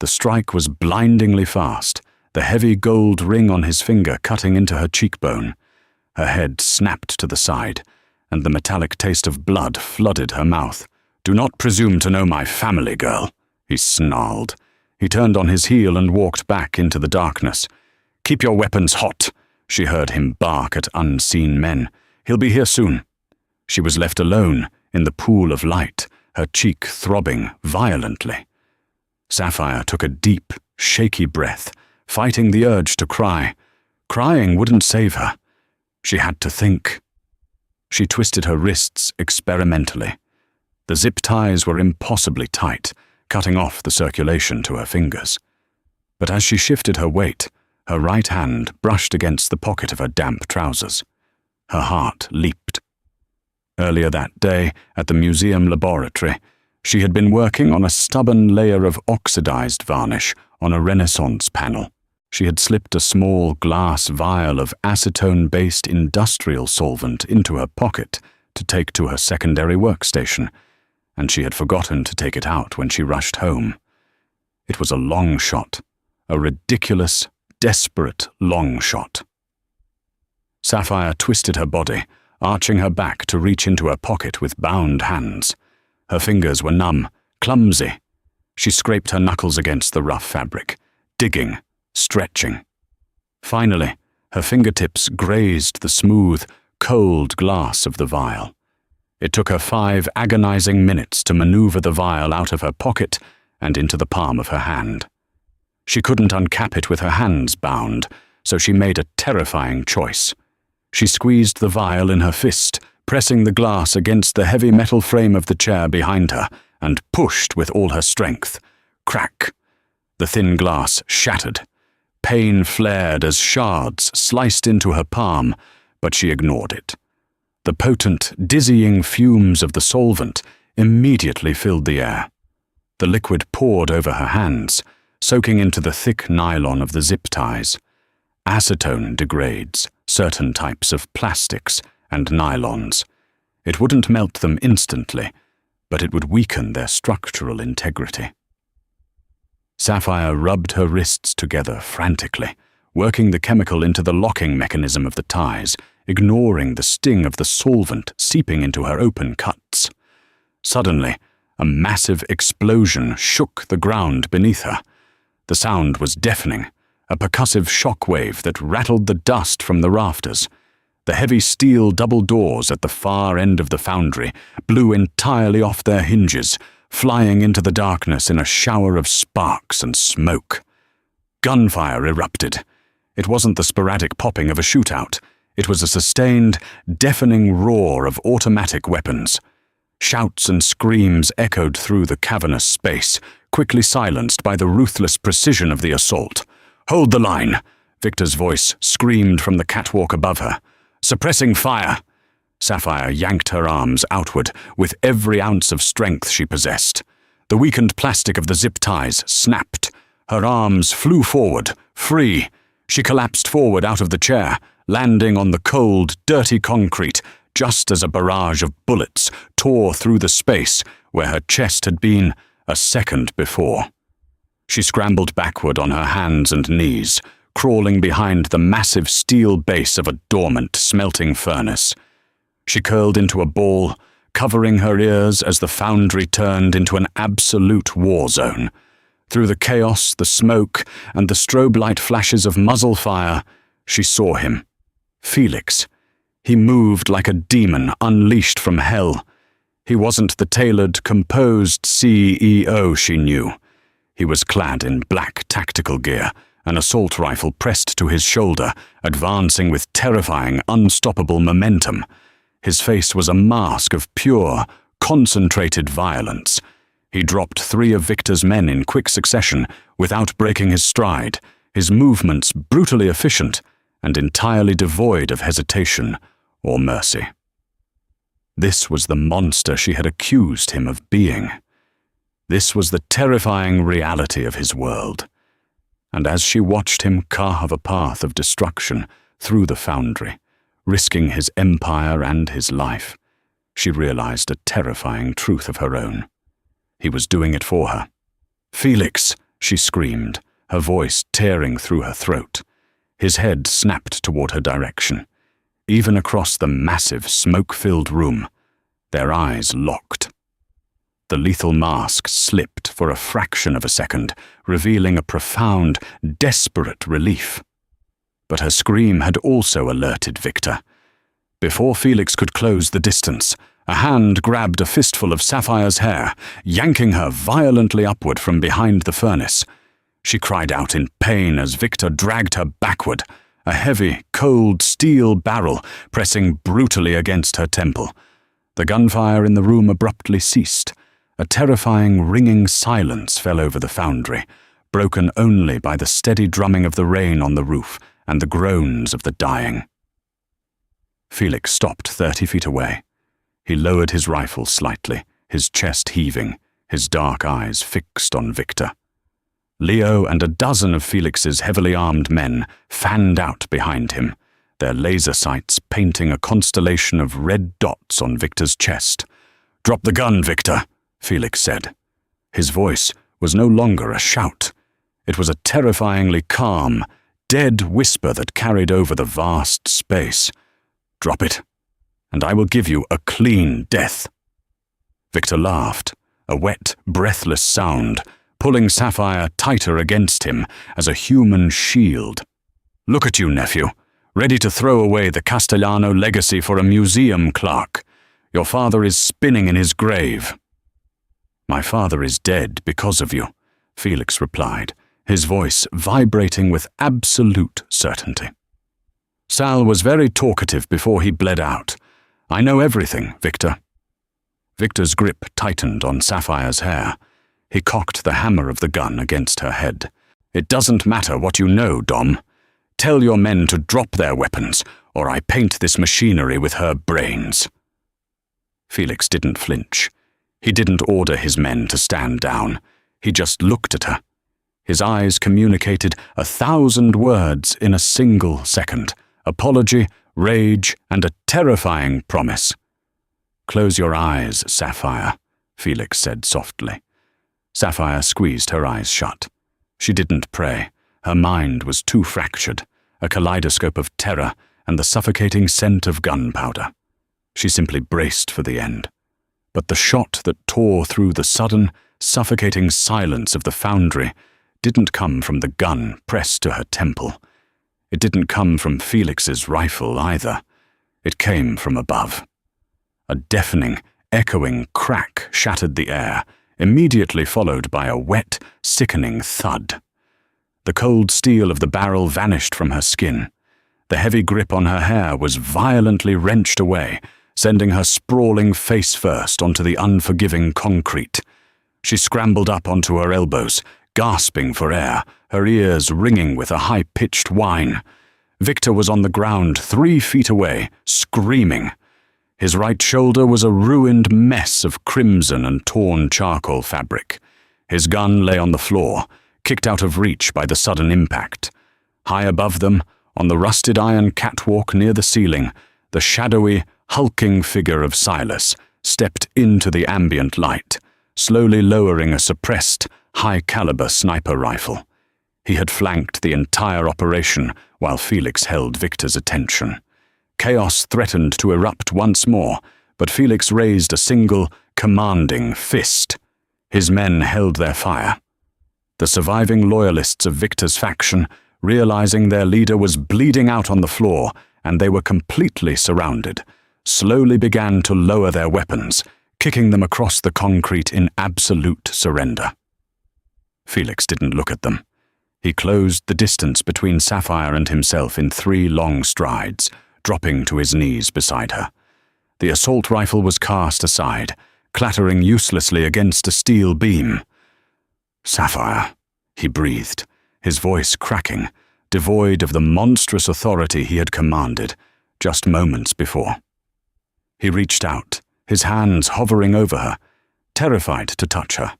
The strike was blindingly fast, the heavy gold ring on his finger cutting into her cheekbone. Her head snapped to the side, and the metallic taste of blood flooded her mouth. "Do not presume to know my family, girl," he snarled. He turned on his heel and walked back into the darkness. "Keep your weapons hot," she heard him bark at unseen men. "He'll be here soon." She was left alone in the pool of light, her cheek throbbing violently. Sapphire took a deep, shaky breath, fighting the urge to cry. Crying wouldn't save her. She had to think. She twisted her wrists experimentally. The zip ties were impossibly tight, cutting off the circulation to her fingers. But as she shifted her weight, her right hand brushed against the pocket of her damp trousers. Her heart leaped. Earlier that day, at the museum laboratory, she had been working on a stubborn layer of oxidized varnish on a Renaissance panel. She had slipped a small glass vial of acetone-based industrial solvent into her pocket to take to her secondary workstation, and she had forgotten to take it out when she rushed home. It was a long shot, a ridiculous, desperate long shot. Sapphire twisted her body, arching her back to reach into her pocket with bound hands. Her fingers were numb, clumsy. She scraped her knuckles against the rough fabric, digging, stretching. Finally, her fingertips grazed the smooth, cold glass of the vial. It took her 5 agonizing minutes to maneuver the vial out of her pocket and into the palm of her hand. She couldn't uncap it with her hands bound, so she made a terrifying choice. She squeezed the vial in her fist, pressing the glass against the heavy metal frame of the chair behind her, and pushed with all her strength. Crack! The thin glass shattered. Pain flared as shards sliced into her palm, but she ignored it. The potent, dizzying fumes of the solvent immediately filled the air. The liquid poured over her hands, soaking into the thick nylon of the zip ties. Acetone degrades certain types of plastics and nylons. It wouldn't melt them instantly, but it would weaken their structural integrity. Sapphire rubbed her wrists together frantically, working the chemical into the locking mechanism of the ties, ignoring the sting of the solvent seeping into her open cuts. Suddenly, a massive explosion shook the ground beneath her. The sound was deafening, a percussive shock wave that rattled the dust from the rafters. The heavy steel double doors at the far end of the foundry blew entirely off their hinges, flying into the darkness in a shower of sparks and smoke. Gunfire erupted. It wasn't the sporadic popping of a shootout. It was a sustained, deafening roar of automatic weapons. Shouts and screams echoed through the cavernous space, quickly silenced by the ruthless precision of the assault. "Hold the line!" Victor's voice screamed from the catwalk above her. "Suppressing fire!" Sapphire yanked her arms outward with every ounce of strength she possessed. The weakened plastic of the zip ties snapped. Her arms flew forward, free. She collapsed forward out of the chair, landing on the cold, dirty concrete just as a barrage of bullets tore through the space where her chest had been a second before. She scrambled backward on her hands and knees, crawling behind the massive steel base of a dormant, smelting furnace. She curled into a ball, covering her ears as the foundry turned into an absolute war zone. Through the chaos, the smoke, and the strobe light flashes of muzzle fire, she saw him. Felix. He moved like a demon unleashed from hell. He wasn't the tailored, composed CEO she knew. He was clad in black tactical gear, an assault rifle pressed to his shoulder, advancing with terrifying, unstoppable momentum. His face was a mask of pure, concentrated violence. He dropped 3 of Victor's men in quick succession without breaking his stride, his movements brutally efficient and entirely devoid of hesitation or mercy. This was the monster she had accused him of being. This was the terrifying reality of his world. And as she watched him carve a path of destruction through the foundry, risking his empire and his life, she realized a terrifying truth of her own. He was doing it for her. "Felix!" she screamed, her voice tearing through her throat. His head snapped toward her direction. Even across the massive, smoke-filled room, their eyes locked. The lethal mask slipped for a fraction of a second, revealing a profound, desperate relief. But her scream had also alerted Victor. Before Felix could close the distance, a hand grabbed a fistful of Sapphire's hair, yanking her violently upward from behind the furnace. She cried out in pain as Victor dragged her backward, a heavy, cold steel barrel pressing brutally against her temple. The gunfire in the room abruptly ceased. A terrifying, ringing silence fell over the foundry, broken only by the steady drumming of the rain on the roof and the groans of the dying. Felix stopped 30 feet away. He lowered his rifle slightly, his chest heaving, his dark eyes fixed on Victor. Leo and a dozen of Felix's heavily armed men fanned out behind him, their laser sights painting a constellation of red dots on Victor's chest. "Drop the gun, Victor," Felix said. His voice was no longer a shout. It was a terrifyingly calm, dead whisper that carried over the vast space. "Drop it, and I will give you a clean death." Victor laughed, a wet, breathless sound, pulling Sapphire tighter against him as a human shield. "Look at you, nephew, ready to throw away the Castellano legacy for a museum clerk. Your father is spinning in his grave." "My father is dead because of you," Felix replied, his voice vibrating with absolute certainty. "Sal was very talkative before he bled out. I know everything, Victor." Victor's grip tightened on Sapphire's hair. He cocked the hammer of the gun against her head. "It doesn't matter what you know, Dom. Tell your men to drop their weapons, or I paint this machinery with her brains." Felix didn't flinch. He didn't order his men to stand down. He just looked at her. His eyes communicated 1,000 words in a single second. Apology, rage, and a terrifying promise. "Close your eyes, Sapphire," Felix said softly. Sapphire squeezed her eyes shut. She didn't pray. Her mind was too fractured, a kaleidoscope of terror and the suffocating scent of gunpowder. She simply braced for the end. But the shot that tore through the sudden, suffocating silence of the foundry didn't come from the gun pressed to her temple. It didn't come from Felix's rifle either. It came from above. A deafening, echoing crack shattered the air, immediately followed by a wet, sickening thud. The cold steel of the barrel vanished from her skin. The heavy grip on her hair was violently wrenched away, sending her sprawling face first onto the unforgiving concrete. She scrambled up onto her elbows, gasping for air, her ears ringing with a high-pitched whine. Victor was on the ground 3 feet away, screaming. His right shoulder was a ruined mess of crimson and torn charcoal fabric. His gun lay on the floor, kicked out of reach by the sudden impact. High above them, on the rusted iron catwalk near the ceiling, the shadowy, hulking figure of Silas stepped into the ambient light, slowly lowering a suppressed, high-caliber sniper rifle. He had flanked the entire operation while Felix held Victor's attention. Chaos threatened to erupt once more, but Felix raised a single, commanding fist. His men held their fire. The surviving loyalists of Victor's faction, realizing their leader was bleeding out on the floor and they were completely surrounded, slowly began to lower their weapons, kicking them across the concrete in absolute surrender. Felix didn't look at them. He closed the distance between Sapphire and himself in 3 long strides, dropping to his knees beside her. The assault rifle was cast aside, clattering uselessly against a steel beam. "Sapphire," he breathed, his voice cracking, devoid of the monstrous authority he had commanded. just moments before. He reached out, his hands hovering over her, terrified to touch her,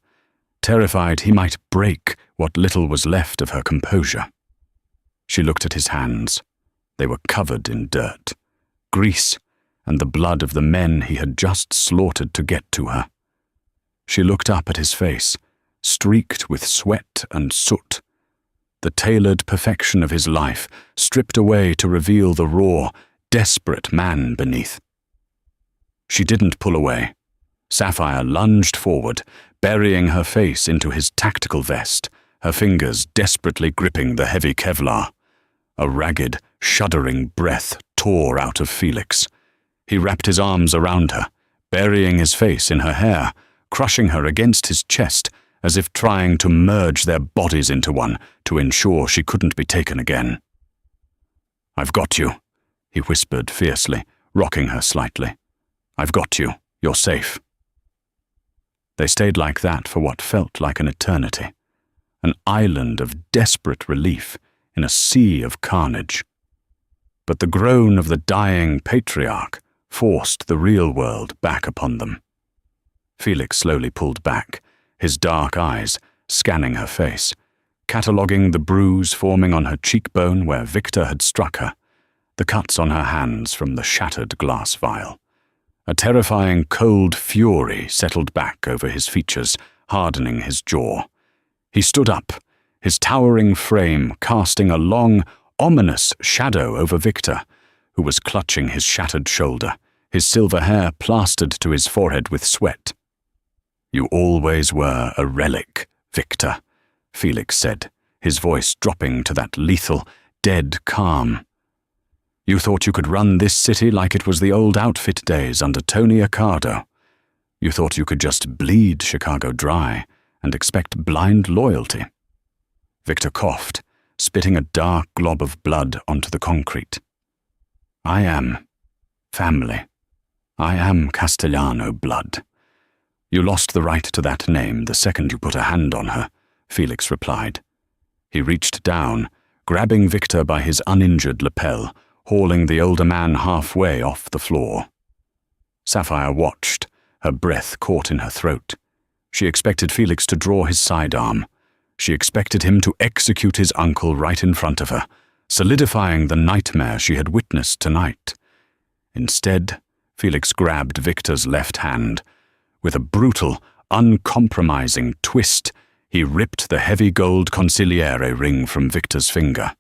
terrified he might break what little was left of her composure. She looked at his hands. They were covered in dirt, grease, and the blood of the men he had just slaughtered to get to her. She looked up at his face, streaked with sweat and soot, the tailored perfection of his life stripped away to reveal the raw, desperate man beneath. She didn't pull away. Sapphire lunged forward, burying her face into his tactical vest, her fingers desperately gripping the heavy Kevlar. A ragged, shuddering breath tore out of Felix. He wrapped his arms around her, burying his face in her hair, crushing her against his chest, as if trying to merge their bodies into one to ensure she couldn't be taken again. "I've got you," he whispered fiercely, rocking her slightly. "I've got you. You're safe." They stayed like that for what felt like an eternity, an island of desperate relief in a sea of carnage. But the groan of the dying patriarch forced the real world back upon them. Felix slowly pulled back, his dark eyes scanning her face, cataloguing the bruise forming on her cheekbone where Victor had struck her, the cuts on her hands from the shattered glass vial. A terrifying cold fury settled back over his features, hardening his jaw. He stood up, his towering frame casting a long, ominous shadow over Victor, who was clutching his shattered shoulder, his silver hair plastered to his forehead with sweat. "You always were a relic, Victor," Felix said, his voice dropping to that lethal, dead calm. "You thought you could run this city like it was the old outfit days under Tony Accardo. You thought you could just bleed Chicago dry and expect blind loyalty." Victor coughed, spitting a dark glob of blood onto the concrete. "I am family. I am Castellano blood. You lost the right to that name the second you put a hand on her," Felix replied. He reached down, grabbing Victor by his uninjured lapel, hauling the older man halfway off the floor. Sapphire watched, her breath caught in her throat. She expected Felix to draw his sidearm. She expected him to execute his uncle right in front of her, solidifying the nightmare she had witnessed tonight. Instead, Felix grabbed Victor's left hand. With a brutal, uncompromising twist, he ripped the heavy gold consigliere ring from Victor's finger.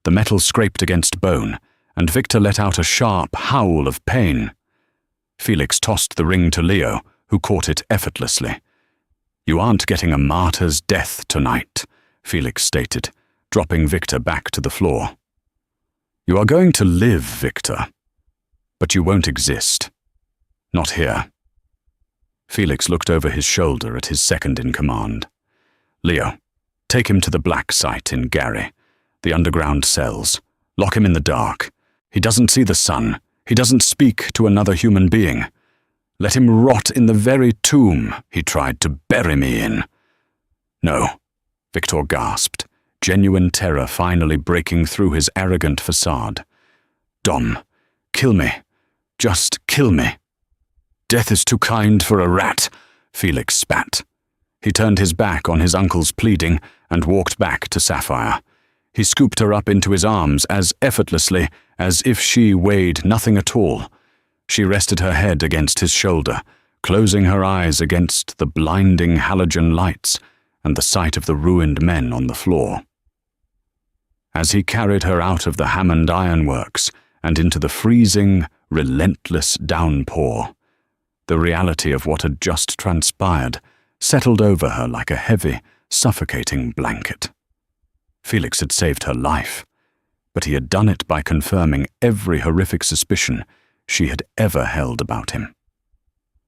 The metal scraped against bone, and Victor let out a sharp howl of pain. Felix tossed the ring to Leo, who caught it effortlessly. "You aren't getting a martyr's death tonight," Felix stated, dropping Victor back to the floor. "You are going to live, Victor, but you won't exist. Not here." Felix looked over his shoulder at his second-in-command. "Leo, take him to the black site in Gary, the underground cells. Lock him in the dark. He doesn't see the sun. He doesn't speak to another human being. Let him rot in the very tomb he tried to bury me in." "No," Victor gasped, genuine terror finally breaking through his arrogant facade. "Dom, kill me. Just kill me." "Death is too kind for a rat," Felix spat. He turned his back on his uncle's pleading and walked back to Sapphire. He scooped her up into his arms as effortlessly as if she weighed nothing at all. She rested her head against his shoulder, closing her eyes against the blinding halogen lights and the sight of the ruined men on the floor. As he carried her out of the Hammond Ironworks and into the freezing, relentless downpour, the reality of what had just transpired settled over her like a heavy, suffocating blanket. Felix had saved her life, but he had done it by confirming every horrific suspicion she had ever held about him.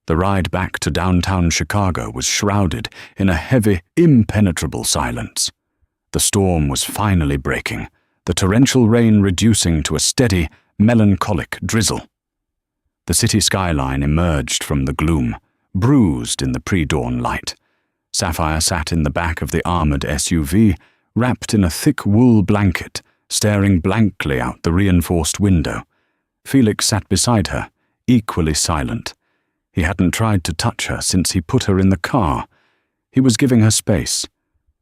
The ride back to downtown Chicago was shrouded in a heavy, impenetrable silence. The storm was finally breaking, the torrential rain reducing to a steady, melancholic drizzle. The city skyline emerged from the gloom, bruised in the pre-dawn light. Sapphire sat in the back of the armored SUV, wrapped in a thick wool blanket, staring blankly out the reinforced window, Felix sat beside her, equally silent. He hadn't tried to touch her since he put her in the car. He was giving her space,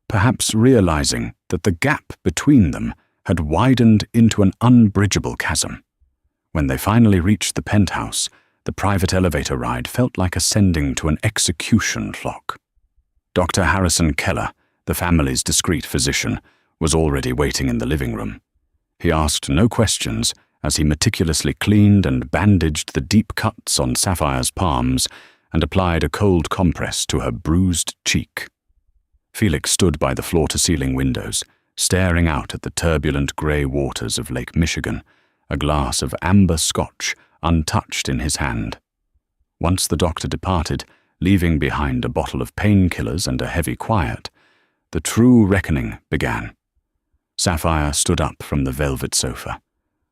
perhaps realizing that the gap between them had widened into an unbridgeable chasm. When they finally reached the penthouse, the private elevator ride felt like ascending to an execution clock. Dr. Harrison Keller, the family's discreet physician, was already waiting in the living room. He asked no questions as he meticulously cleaned and bandaged the deep cuts on Sapphire's palms and applied a cold compress to her bruised cheek. Felix stood by the floor-to-ceiling windows, staring out at the turbulent grey waters of Lake Michigan, a glass of amber scotch untouched in his hand. Once the doctor departed, leaving behind a bottle of painkillers and a heavy quiet, the true reckoning began. Sapphire stood up from the velvet sofa.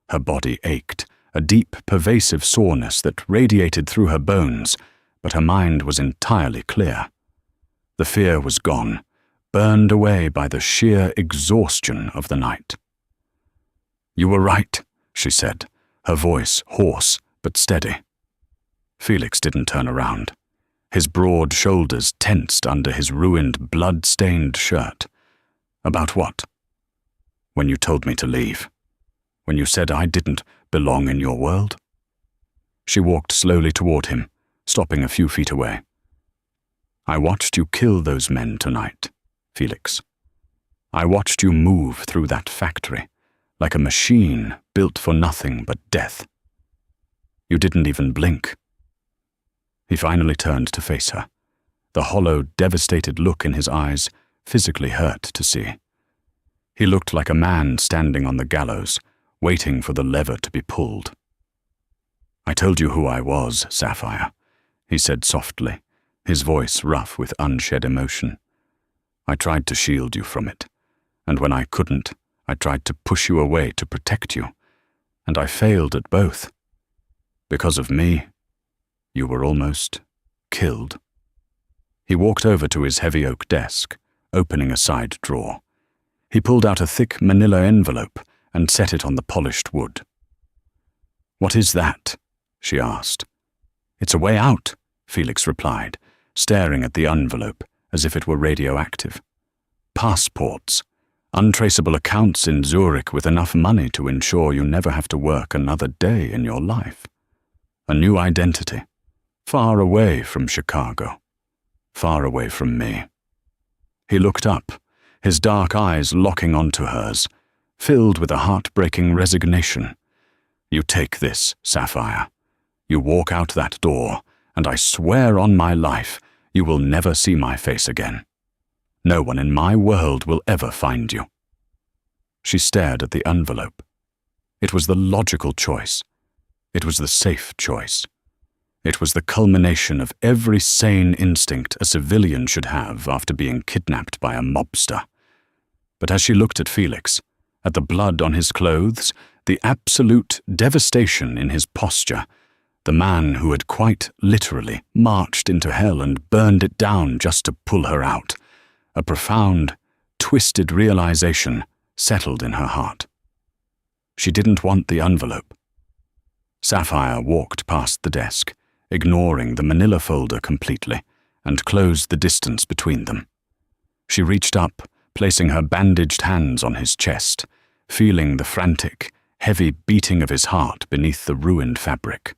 Her body ached, a deep, pervasive soreness that radiated through her bones, but her mind was entirely clear. The fear was gone, burned away by the sheer exhaustion of the night. "You were right," she said, her voice hoarse but steady. Felix didn't turn around. His broad shoulders tensed under his ruined, blood-stained shirt. "About what?" "When you told me to leave. When you said I didn't belong in your world." She walked slowly toward him, stopping a few feet away. "I watched you kill those men tonight, Felix. I watched you move through that factory, like a machine built for nothing but death. You didn't even blink." He finally turned to face her. The hollow, devastated look in his eyes physically hurt to see. He looked like a man standing on the gallows, waiting for the lever to be pulled. "I told you who I was, Sapphire," he said softly, his voice rough with unshed emotion. "I tried to shield you from it, and when I couldn't, I tried to push you away to protect you, and I failed at both. Because of me, you were almost killed." He walked over to his heavy oak desk, opening a side drawer. He pulled out a thick manila envelope and set it on the polished wood. "What is that?" she asked. "It's a way out," Felix replied, staring at the envelope as if it were radioactive. "Passports. Untraceable accounts in Zurich with enough money to ensure you never have to work another day in your life. A new identity. Far away from Chicago. Far away from me." He looked up, his dark eyes locking onto hers, filled with a heartbreaking resignation. "You take this, Sapphire. You walk out that door, and I swear on my life you will never see my face again. No one in my world will ever find you." She stared at the envelope. It was the logical choice. It was the safe choice. It was the culmination of every sane instinct a civilian should have after being kidnapped by a mobster. But as she looked at Felix, at the blood on his clothes, the absolute devastation in his posture, the man who had quite literally marched into hell and burned it down just to pull her out, a profound, twisted realization settled in her heart. She didn't want the envelope. Sapphire walked past the desk, ignoring the manila folder completely, and closed the distance between them. She reached up, placing her bandaged hands on his chest, feeling the frantic, heavy beating of his heart beneath the ruined fabric.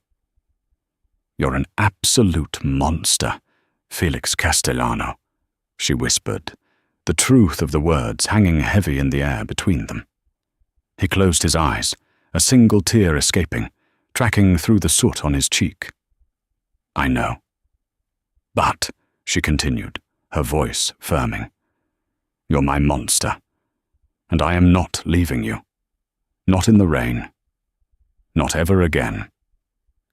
"You're an absolute monster, Felix Castellano," she whispered, the truth of the words hanging heavy in the air between them. He closed his eyes, a single tear escaping, tracking through the soot on his cheek. "I know. But," she continued, her voice firming, "you're my monster, and I am not leaving you. Not in the rain. Not ever again."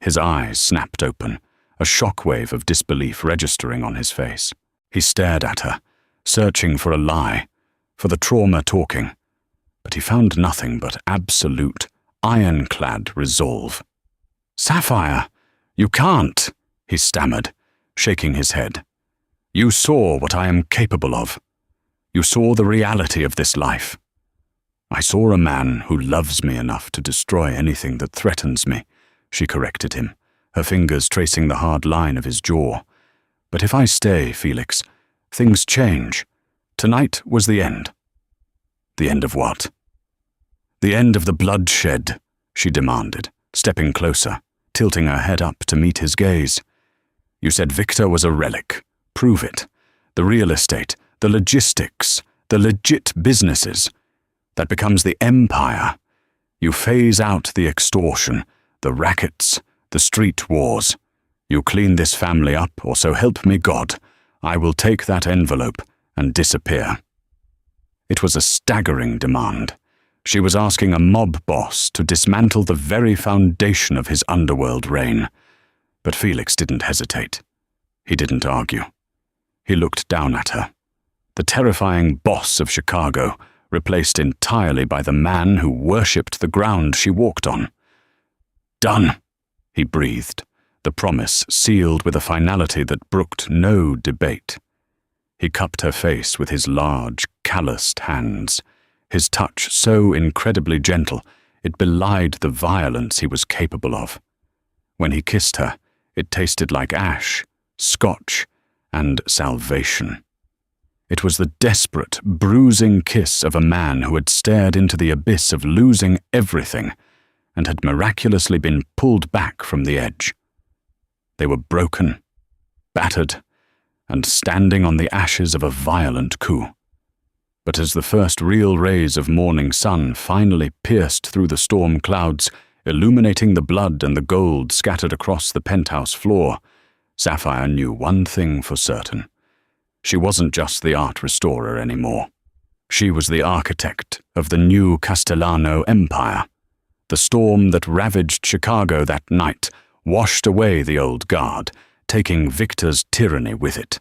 His eyes snapped open, a shockwave of disbelief registering on his face. He stared at her, searching for a lie, for the trauma talking, but he found nothing but absolute, ironclad resolve. "Sapphire, you can't," he stammered, shaking his head. "You saw what I am capable of. You saw the reality of this life. I saw a man who loves me enough to destroy anything that threatens me, she corrected him, her fingers tracing the hard line of his jaw. "But if I stay, Felix, things change. Tonight was the end." "The end of what?" "The end of the bloodshed," she demanded, stepping closer, tilting her head up to meet his gaze. "You said Victor was a relic. Prove it. The real estate, the logistics, the legit businesses. That becomes the empire. You phase out the extortion, the rackets, the street wars. You clean this family up, or so help me God, I will take that envelope and disappear." It was a staggering demand. She was asking a mob boss to dismantle the very foundation of his underworld reign. But Felix didn't hesitate. He didn't argue. He looked down at her. The terrifying boss of Chicago, replaced entirely by the man who worshipped the ground she walked on. "Done," he breathed, the promise sealed with a finality that brooked no debate. He cupped her face with his large, calloused hands, his touch so incredibly gentle it belied the violence he was capable of. When he kissed her, it tasted like ash, scotch, and salvation. It was the desperate, bruising kiss of a man who had stared into the abyss of losing everything and had miraculously been pulled back from the edge. They were broken, battered, and standing on the ashes of a violent coup. But as the first real rays of morning sun finally pierced through the storm clouds, illuminating the blood and the gold scattered across the penthouse floor, Sapphire knew one thing for certain. She wasn't just the art restorer anymore. She was the architect of the new Castellano Empire. The storm that ravaged Chicago that night washed away the old guard, taking Victor's tyranny with it.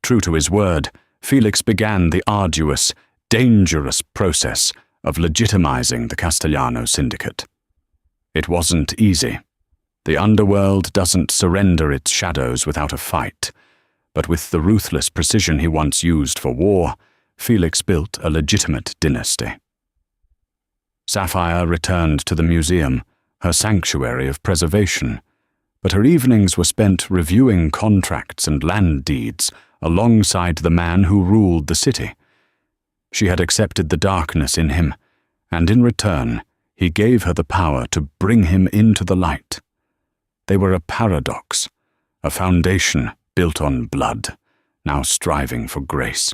True to his word, Felix began the arduous, dangerous process of legitimizing the Castellano syndicate. It wasn't easy. The underworld doesn't surrender its shadows without a fight. But with the ruthless precision he once used for war, Felix built a legitimate dynasty. Sapphire returned to the museum, her sanctuary of preservation, but her evenings were spent reviewing contracts and land deeds alongside the man who ruled the city. She had accepted the darkness in him, and in return, he gave her the power to bring him into the light. They were a paradox, a foundation built on blood, now striving for grace.